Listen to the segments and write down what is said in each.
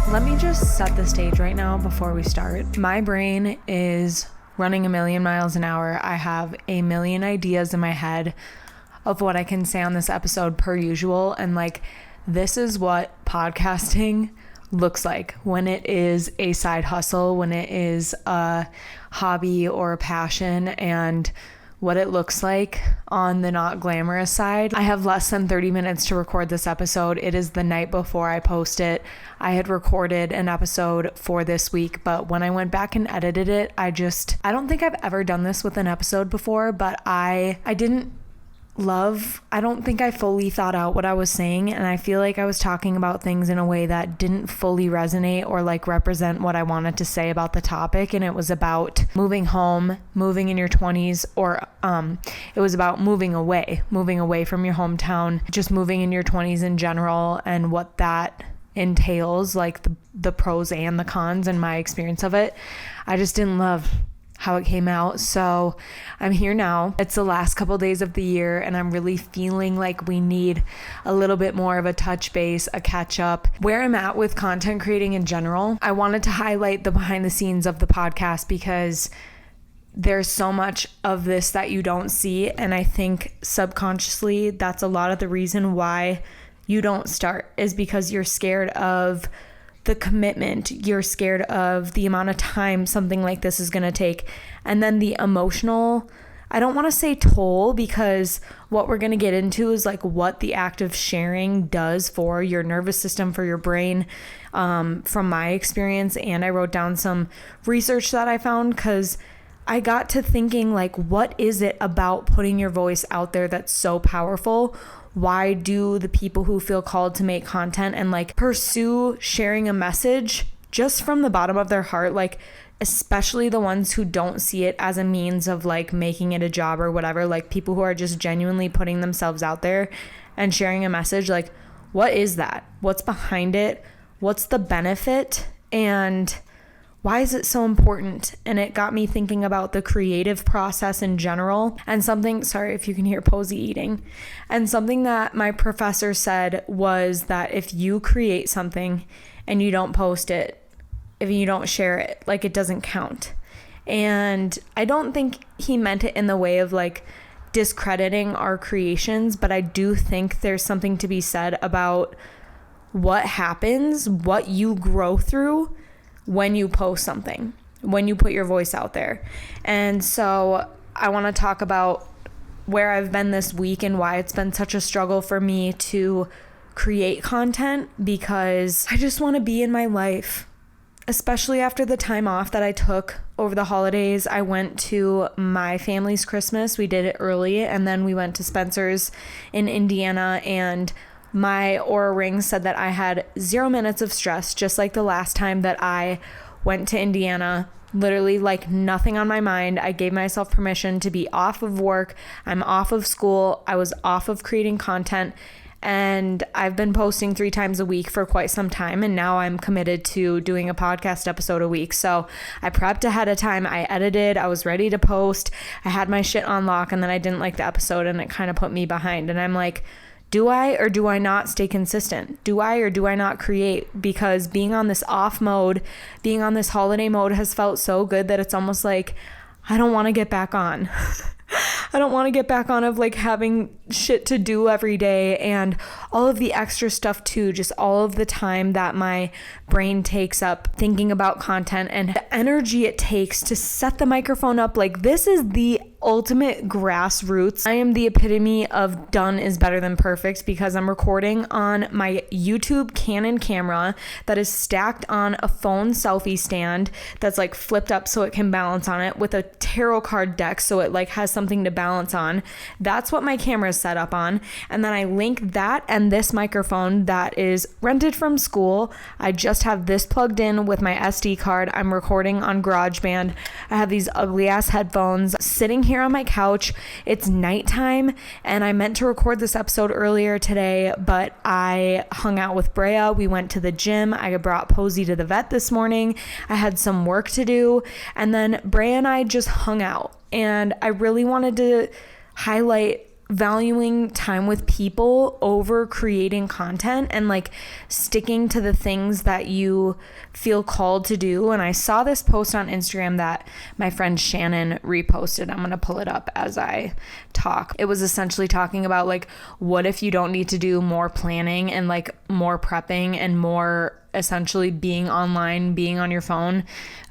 Let me just set the stage right now before we start. My brain is running a million miles an hour. I have a million ideas in my head of what I can say on this episode per usual. And this is what podcasting looks like when it is a side hustle, when it is a hobby or a passion, and what it looks like on the not glamorous side. I have less than 30 minutes to record this episode. It is the night before I post it. I had recorded an episode for this week, but when I went back and edited it, I don't think I've ever done this with an episode before, but I don't think I fully thought out what I was saying, and I feel like I was talking about things in a way that didn't fully resonate or represent what I wanted to say about the topic. And it was about moving home, moving in your 20s, or it was about moving away from your hometown, just moving in your 20s in general, and what that entails, the pros and the cons and my experience of it. I just didn't love how it came out. So I'm here now. It's the last couple days of the year, and I'm really feeling like we need a little bit more of a touch base, a catch up, where I'm at with content creating in general. I wanted to highlight the behind the scenes of the podcast because there's so much of this that you don't see. And I think subconsciously that's a lot of the reason why you don't start, is because you're scared of the commitment, you're scared of the amount of time something like this is going to take, and then the emotional, I don't want to say toll, because what we're going to get into is what the act of sharing does for your nervous system, for your brain, from my experience. And I wrote down some research that I found, because I got to thinking, what is it about putting your voice out there that's so powerful? Why do the people who feel called to make content and pursue sharing a message just from the bottom of their heart, especially the ones who don't see it as a means of making it a job or whatever, people who are just genuinely putting themselves out there and sharing a message, what is that? What's behind it? What's the benefit? And why is it so important? And it got me thinking about the creative process in general, and sorry if you can hear Posey eating, and something that my professor said was that if you create something and you don't post it, if you don't share it, it doesn't count. And I don't think he meant it in the way of discrediting our creations, but I do think there's something to be said about what happens, what you grow through when you post something, when you put your voice out there. And so I want to talk about where I've been this week and why it's been such a struggle for me to create content, because I just want to be in my life, especially after the time off that I took over the holidays. I went to my family's Christmas. We did it early, and then we went to Spencer's in Indiana, and my Oura Ring said that I had 0 minutes of stress, just like the last time that I went to Indiana. Literally nothing on my mind. I gave myself permission to be off of work. I'm off of school. I was off of creating content, and I've been posting 3 times a week for quite some time. And now I'm committed to doing a podcast episode a week. So I prepped ahead of time. I edited. I was ready to post. I had my shit on lock, and then I didn't like the episode, and it kind of put me behind. And I'm do I or do I not stay consistent? Do I or do I not create? Because being on this off mode, being on this holiday mode has felt so good that it's almost I don't want to get back on. I don't want to get back on of having shit to do every day, and all of the extra stuff too, just all of the time that my brain takes up thinking about content and the energy it takes to set the microphone up. This is the ultimate grassroots. I am the epitome of done is better than perfect, because I'm recording on my YouTube Canon camera that is stacked on a phone selfie stand that's flipped up so it can balance on it, with a tarot card deck so it has something to balance on. That's what my camera is set up on. And then I link that and this microphone that is rented from school. I just have this plugged in with my SD card. I'm recording on GarageBand. I have these ugly ass headphones sitting here on my couch. It's nighttime, and I meant to record this episode earlier today, but I hung out with Brea. We went to the gym. I brought Posey to the vet this morning. I had some work to do, and then Brea and I just hung out. And I really wanted to highlight valuing time with people over creating content and like sticking to the things that you feel called to do. And I saw this post on Instagram that my friend Shannon reposted. I'm going to pull it up as I talk. It was essentially talking about like, what if you don't need to do more planning and like more prepping and more essentially being online, being on your phone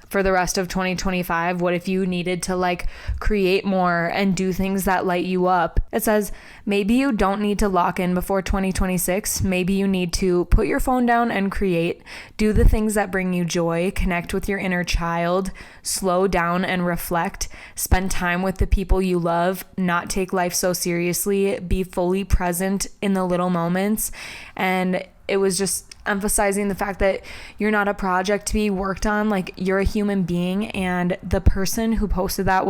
for the rest of 2025? What if you needed to like create more and do things that light you up? It says, maybe you don't need to lock in before 2026. Maybe you need to put your phone down and create, do the things that bring you joy, connect with your inner child, slow down and reflect, spend time with the people you love, not take life so seriously, be fully present in the little moments. And it was just emphasizing the fact that you're not a project to be worked on, like you're a human being. And the person who posted that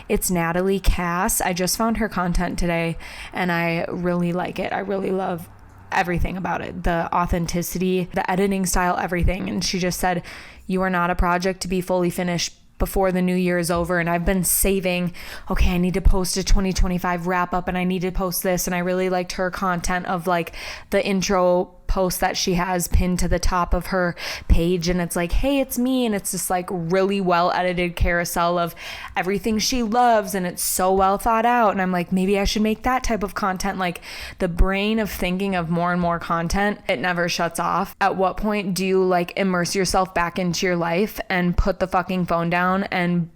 it's Natalie Cass. I just found her content today and I really like it. I really love everything about it, the authenticity, the editing style, everything. And she just said, you are not a project to be fully finished before the new year is over. And I've been saving, okay, I need to post a 2025 wrap up and I need to post this. And I really liked her content of like the intro post that she has pinned to the top of her page, and it's like, hey, it's me, and it's this like really well edited carousel of everything she loves, and it's so well thought out. And I'm like, maybe I should make that type of content. Like the brain of thinking of more and more content, it never shuts off. At what point do you like immerse yourself back into your life and put the fucking phone down and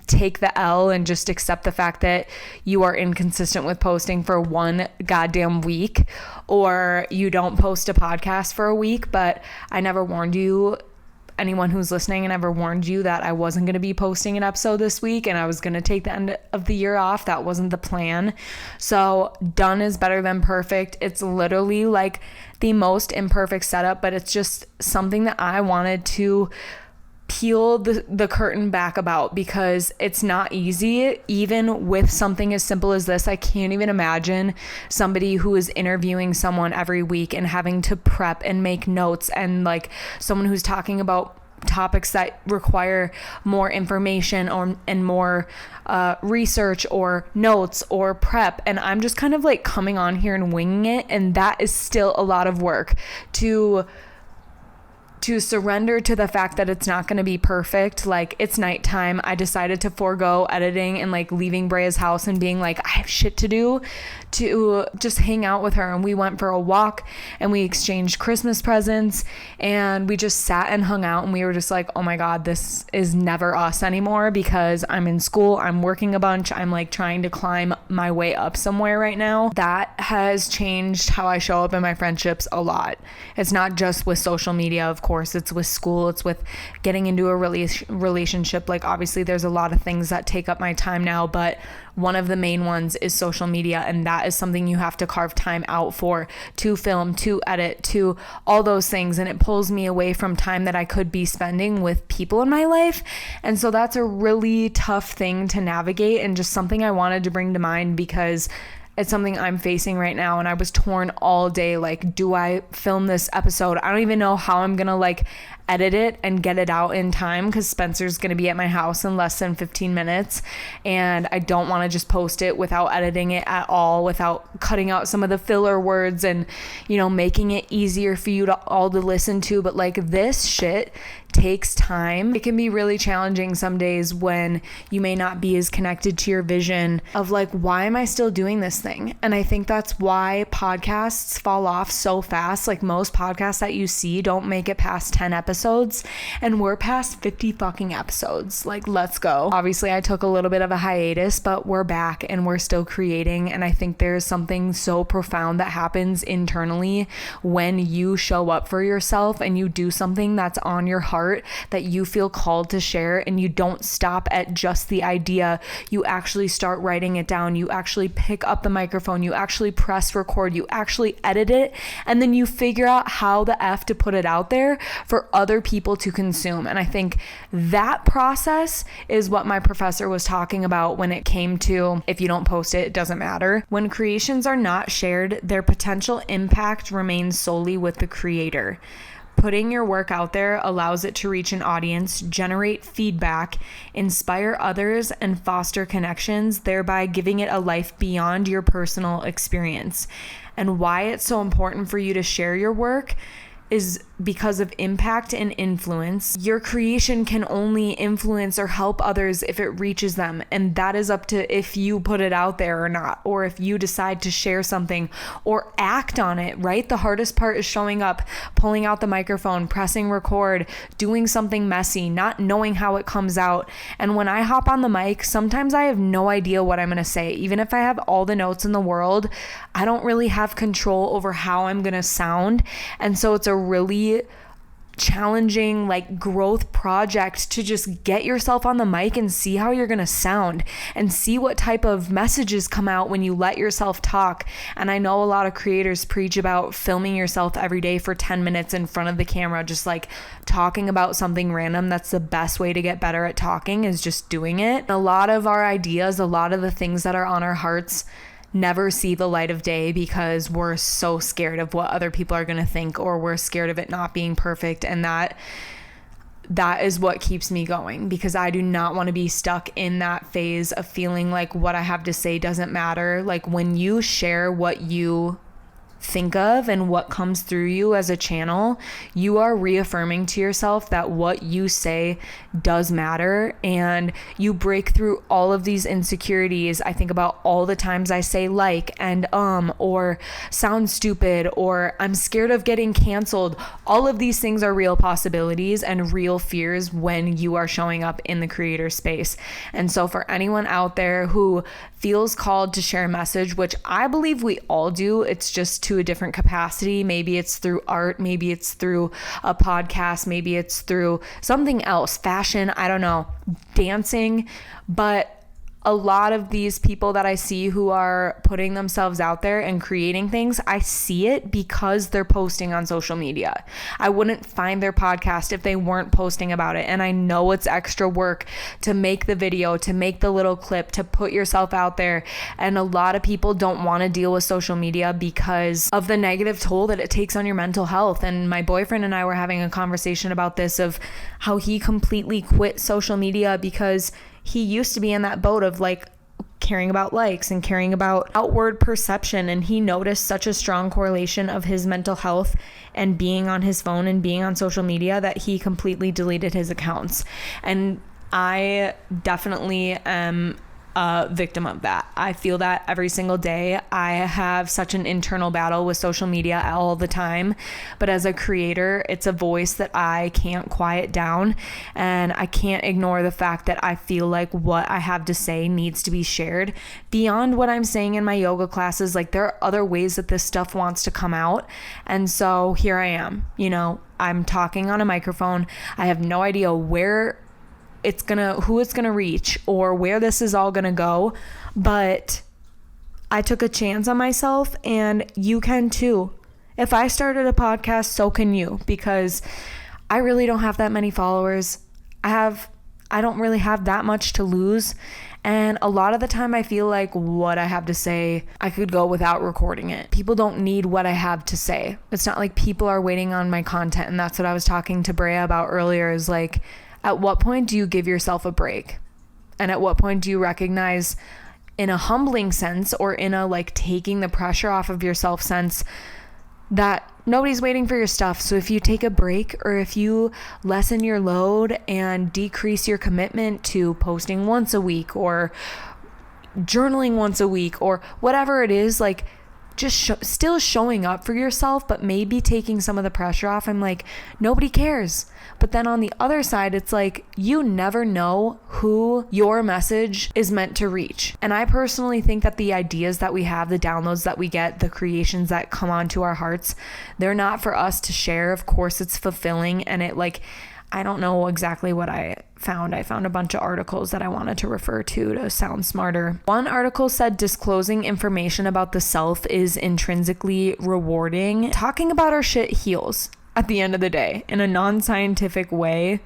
take the L and just accept the fact that you are inconsistent with posting for one goddamn week, or you don't post a podcast for a week? But I never warned you, anyone who's listening, and never warned you that I wasn't going to be posting an episode this week and I was going to take the end of the year off. That wasn't the plan. So done is better than perfect. It's literally like the most imperfect setup, but it's just something that I wanted to peel the curtain back about, because it's not easy. Even with something as simple as this, I can't even imagine somebody who is interviewing someone every week and having to prep and make notes, and like someone who's talking about topics that require more information and more research or notes or prep. And I'm just kind of like coming on here and winging it, and that is still a lot of work to surrender to the fact that it's not going to be perfect. Like, it's nighttime. I decided to forego editing and like leaving Brea's house and being like, I have shit to do, to just hang out with her. And we went for a walk and we exchanged Christmas presents and we just sat and hung out, and we were just like, oh my God, this is never us anymore, because I'm in school, I'm working a bunch, I'm like trying to climb my way up somewhere right now. That has changed how I show up in my friendships a lot. It's not just with social media, of course. It's with school, it's with getting into a relationship. Like, obviously there's a lot of things that take up my time now, but one of the main ones is social media, and that is something you have to carve time out for, to film, to edit, to all those things. And it pulls me away from time that I could be spending with people in my life. And so that's a really tough thing to navigate, and just something I wanted to bring to mind because it's something I'm facing right now. And I was torn all day. Like, do I film this episode? I don't even know how I'm going to like edit it and get it out in time, because Spencer's going to be at my house in less than 15 minutes. And I don't want to just post it without editing it at all, without cutting out some of the filler words and, you know, making it easier for you to all to listen to. But like, this shit takes time. It can be really challenging some days when you may not be as connected to your vision of like, why am I still doing this thing? And I think that's why podcasts fall off so fast. Like, most podcasts that you see don't make it past 10 episodes, and we're past 50 fucking episodes. Like, let's go. Obviously I took a little bit of a hiatus, but we're back and we're still creating. And I think there's something so profound that happens internally when you show up for yourself and you do something that's on your heart, that you feel called to share, and you don't stop at just the idea. You actually start writing it down. You actually pick up the microphone. You actually press record. You actually edit it. And then you figure out how the F to put it out there for other people to consume. And I think that process is what my professor was talking about when it came to, if you don't post it, it doesn't matter. When creations are not shared, their potential impact remains solely with the creator. Putting your work out there allows it to reach an audience, generate feedback, inspire others, and foster connections, thereby giving it a life beyond your personal experience. And why it's so important for you to share your work is because of impact and influence. Your creation can only influence or help others if it reaches them. And that is up to if you put it out there or not, or if you decide to share something or act on it, right? The hardest part is showing up, pulling out the microphone, pressing record, doing something messy, not knowing how it comes out. And when I hop on the mic, sometimes I have no idea what I'm going to say. Even if I have all the notes in the world, I don't really have control over how I'm going to sound. And so it's a really challenging growth project to just get yourself on the mic and see how you're going to sound and see what type of messages come out when you let yourself talk. And I know a lot of creators preach about filming yourself every day for 10 minutes in front of the camera, just talking about something random. That's the best way to get better at talking, is just doing it. A lot of our ideas, a lot of the things that are on our hearts never see the light of day because we're so scared of what other people are going to think, or we're scared of it not being perfect. And that is what keeps me going, because I do not want to be stuck in that phase of feeling like what I have to say doesn't matter. When you share what you think of and what comes through you as a channel, you are reaffirming to yourself that what you say does matter, and you break through all of these insecurities. I think about all the times I say and or sound stupid, or I'm scared of getting canceled. All of these things are real possibilities and real fears when you are showing up in the creator space. And so for anyone out there who feels called to share a message, which I believe we all do, it's just to a different capacity. Maybe it's through art, maybe it's through a podcast, maybe it's through something else, fashion, I don't know, dancing. But a lot of these people that I see who are putting themselves out there and creating things, I see it because they're posting on social media. I wouldn't find their podcast if they weren't posting about it. And I know it's extra work to make the video, to make the little clip, to put yourself out there. And a lot of people don't want to deal with social media because of the negative toll that it takes on your mental health. And my boyfriend and I were having a conversation about this, of how he completely quit social media because he used to be in that boat of caring about likes and caring about outward perception. And he noticed such a strong correlation of his mental health and being on his phone and being on social media that he completely deleted his accounts. And I definitely am a victim of that. I feel that every single day. I have such an internal battle with social media all the time, but as a creator, it's a voice that I can't quiet down, and I can't ignore the fact that I feel like what I have to say needs to be shared beyond what I'm saying in my yoga classes. There are other ways that this stuff wants to come out. And so here I am, I'm talking on a microphone. I have no idea who it's gonna reach or where this is all gonna go, but I took a chance on myself, and you can too. If I started a podcast, so can you, because I really don't have that many followers. I don't really have that much to lose, and a lot of the time I feel like what I have to say, I could go without recording it. People don't need what I have to say. It's not like people are waiting on my content, and that's what I was talking to Brea about earlier, is at what point do you give yourself a break? And at what point do you recognize, in a humbling sense, or in a taking the pressure off of yourself sense, that nobody's waiting for your stuff? So if you take a break, or if you lessen your load and decrease your commitment to posting once a week or journaling once a week or whatever it is, just still showing up for yourself, but maybe taking some of the pressure off. I'm nobody cares. But then on the other side, it's you never know who your message is meant to reach. And I personally think that the ideas that we have, the downloads that we get, the creations that come onto our hearts, they're not for us to share. Of course, it's fulfilling, and I don't know exactly what I found. I found a bunch of articles that I wanted to refer to sound smarter. One article said disclosing information about the self is intrinsically rewarding. Talking about our shit heals at the end of the day in a non-scientific way.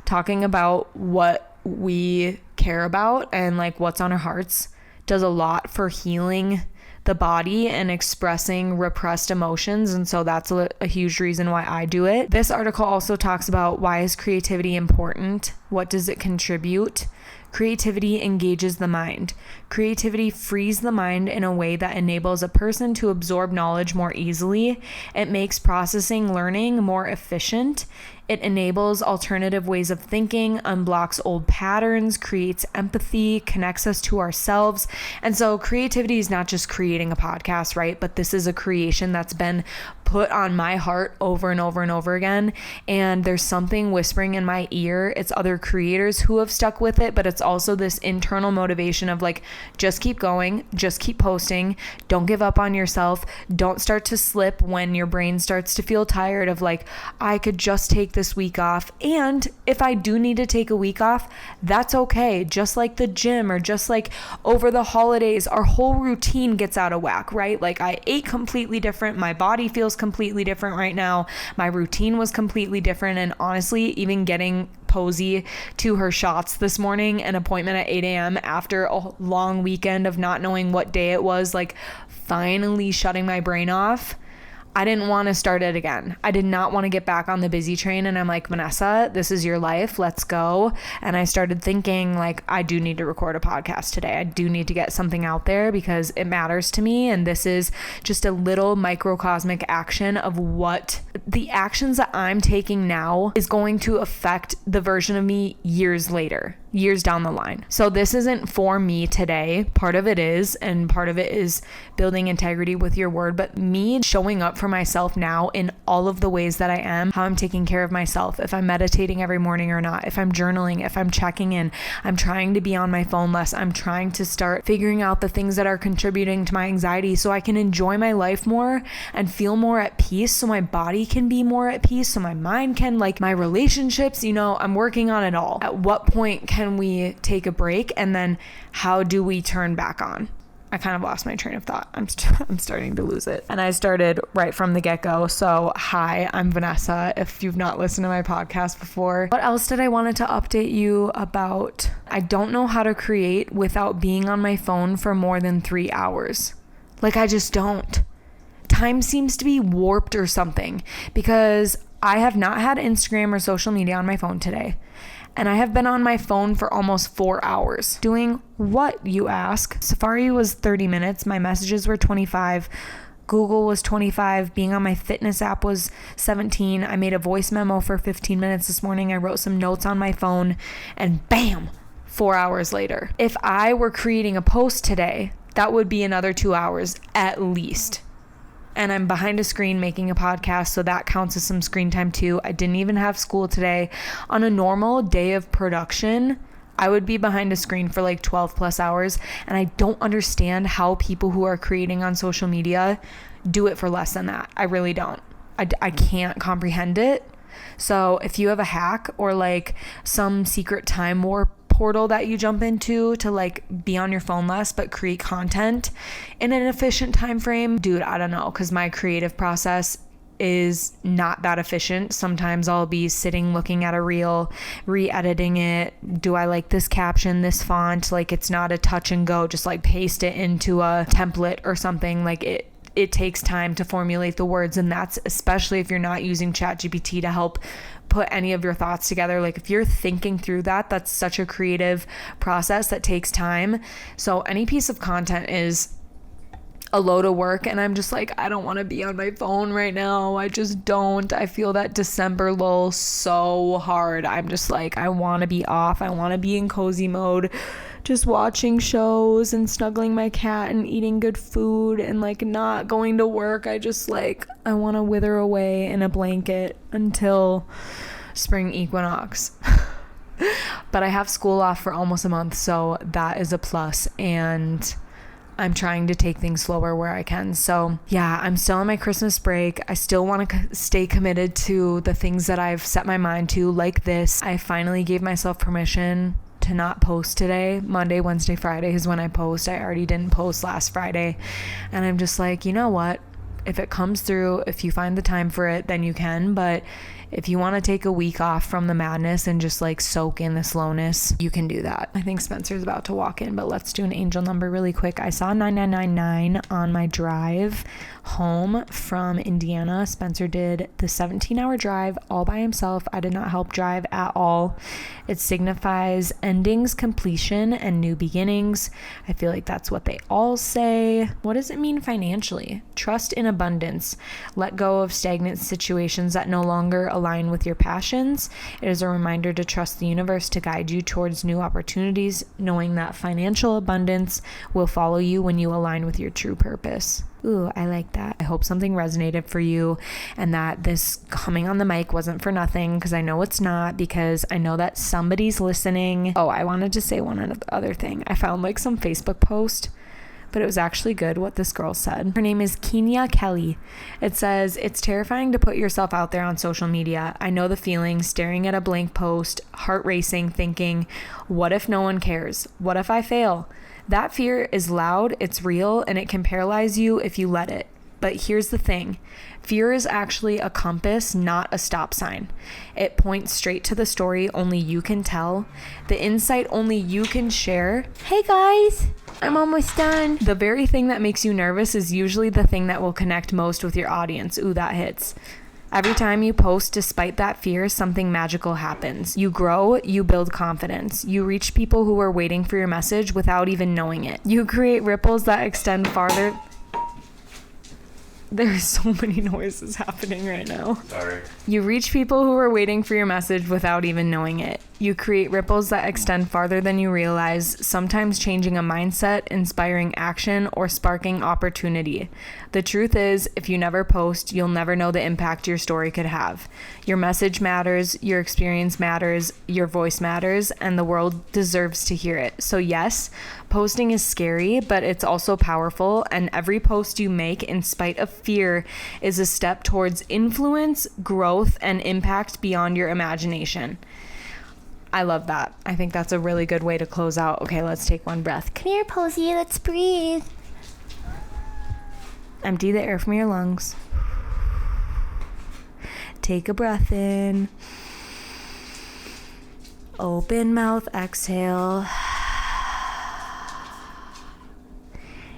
Talking about what we care about and what's on our hearts does a lot for healing the body and expressing repressed emotions. And so that's a huge reason why I do it. This article also talks about why is creativity important? What does it contribute? Creativity engages the mind. Creativity frees the mind in a way that enables a person to absorb knowledge more easily. It makes processing learning more efficient. It enables alternative ways of thinking, unblocks old patterns, creates empathy, connects us to ourselves. And so creativity is not just creating a podcast, right? But this is a creation that's been put on my heart over and over and over again. And there's something whispering in my ear. It's other creators who have stuck with it, but it's also this internal motivation of like, just keep going, just keep posting. Don't give up on yourself. Don't start to slip when your brain starts to feel tired of like, I could just take this week off. And if I do need to take a week off, that's okay. Just like the gym or just like over the holidays, our whole routine gets out of whack, right? Like I ate completely different. My body feels completely different right now. My routine was completely different. And honestly, even getting Posey to her shots this morning, an appointment at 8 a.m. after a long weekend of not knowing what day it was, like finally shutting my brain off. I didn't want to start it again. I did not want to get back on the busy train. And I'm like, Vanessa, this is your life. Let's go. And I started thinking like, I do need to record a podcast today. I do need to get something out there because it matters to me. And this is just a little microcosmic action of what the actions that I'm taking now is going to affect the version of me years later, years down the line. So this isn't for me today. Part of it is, and part of it is building integrity with your word, but me showing up for myself now in all of the ways that I am, how I'm taking care of myself, if I'm meditating every morning or not, if I'm journaling, if I'm checking in, I'm trying to be on my phone less. I'm trying to start figuring out the things that are contributing to my anxiety so I can enjoy my life more and feel more at peace, so my body can be more at peace, so my mind can, like my relationships, I'm working on it all. At what point can we take a break, and then how do we turn back on? I kind of lost my train of thought. I'm starting to lose it. And I started right from the get-go. So hi, I'm Vanessa. If you've not listened to my podcast before, what else did I wanted to update you about? I don't know how to create without being on my phone for more than 3 hours. Like I just don't. Time seems to be warped or something because I have not had Instagram or social media on my phone today. And I have been on my phone for almost 4 hours. Doing what, you ask? Safari was 30 minutes. My messages were 25. Google was 25. Being on my fitness app was 17. I made a voice memo for 15 minutes this morning. I wrote some notes on my phone and bam, 4 hours later. If I were creating a post today, that would be another 2 hours at least. And I'm behind a screen making a podcast, so that counts as some screen time too. I didn't even have school today. On a normal day of production, I would be behind a screen for like 12 plus hours. And I don't understand how people who are creating on social media do it for less than that. I really don't. I can't comprehend it. So if you have a hack or like some secret time warp portal that you jump into to like be on your phone less but create content in an efficient time frame, dude, I don't know, because my creative process is not that efficient. Sometimes I'll be sitting looking at a reel, re-editing it. Do I like this caption, this font? Like it's not a touch and go, just like paste it into a template or something. Like it takes time to formulate the words, and that's especially if you're not using ChatGPT to help put any of your thoughts together. Like if you're thinking through that, that's such a creative process that takes time. So any piece of content is a load of work, and I'm just like, I don't want to be on my phone right now. I just don't. I feel that December lull so hard. I'm just like, I want to be off. I want to be in cozy mode, just watching shows and snuggling my cat and eating good food and like not going to work. I just like, I want to wither away in a blanket until spring equinox. But I have school off for almost a month, so that is a plus, and I'm trying to take things slower where I can. So yeah, I'm still on my Christmas break. I still want to stay committed to the things that I've set my mind to, like this. I finally gave myself permission to not post today. Monday, Wednesday, Friday is when I post. I already didn't post last Friday. And I'm just like, you know what? If it comes through, if you find the time for it, then you can. But If you want to take a week off from the madness and just like soak in the slowness, you can do that. I think Spencer's about to walk in, but let's do an angel number really quick. I saw 9999 on my drive home from Indiana. Spencer did the 17-hour drive all by himself. I did not help drive at all. It signifies endings, completion, and new beginnings. I feel like that's what they all say. What does it mean financially? Trust in abundance. Let go of stagnant situations that no longer align with your passions. It is a reminder to trust the universe to guide you towards new opportunities, knowing that financial abundance will follow you when you align with your true purpose. Ooh, I like that. I hope something resonated for you and that this coming on the mic wasn't for nothing, because I know it's not, because I know that somebody's listening. Oh, I wanted to say one other thing. I found like some Facebook post, but it was actually good what this girl said. Her name is Kenya Kelly. It says, "It's terrifying to put yourself out there on social media. I know the feeling, staring at a blank post, heart racing, thinking, what if no one cares? What if I fail? That fear is loud, it's real, and it can paralyze you if you let it. But here's the thing. Fear is actually a compass, not a stop sign. It points straight to the story only you can tell, the insight only you can share. Hey guys, I'm almost done. The very thing that makes you nervous is usually the thing that will connect most with your audience." Ooh, that hits. Every time you post despite that fear, something magical happens. You grow, you build confidence. You reach people who are waiting for your message without even knowing it. You create ripples that extend farther. There's so many noises happening right now. Sorry. You reach people who are waiting for your message without even knowing it. You create ripples that extend farther than you realize, sometimes changing a mindset, inspiring action, or sparking opportunity. The truth is, if you never post, you'll never know the impact your story could have. Your message matters, your experience matters, your voice matters, and the world deserves to hear it. So yes, posting is scary, but it's also powerful, and every post you make, in spite of fear, is a step towards influence, growth, and impact beyond your imagination. I love that. I think that's a really good way to close out. Okay, let's take one breath. Come here, Posey. Let's breathe. Empty the air from your lungs. Take a breath in. Open mouth, exhale.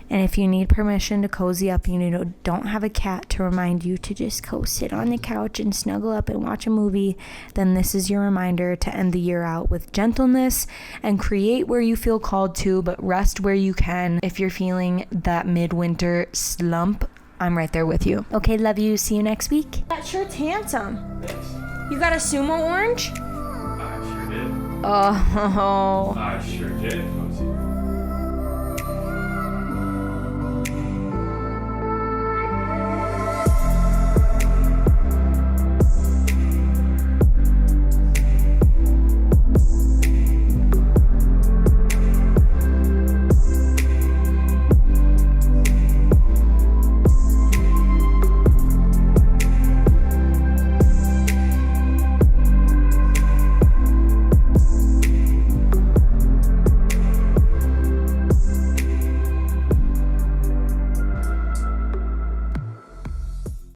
And if you need permission to cozy up, you don't have a cat to remind you to just go sit on the couch and snuggle up and watch a movie, then this is your reminder to end the year out with gentleness and create where you feel called to, but rest where you can. If you're feeling that midwinter slump, I'm right there with you. Okay, love you. See you next week. That shirt's handsome. Thanks. You got a sumo orange? I sure did. Oh. I sure did.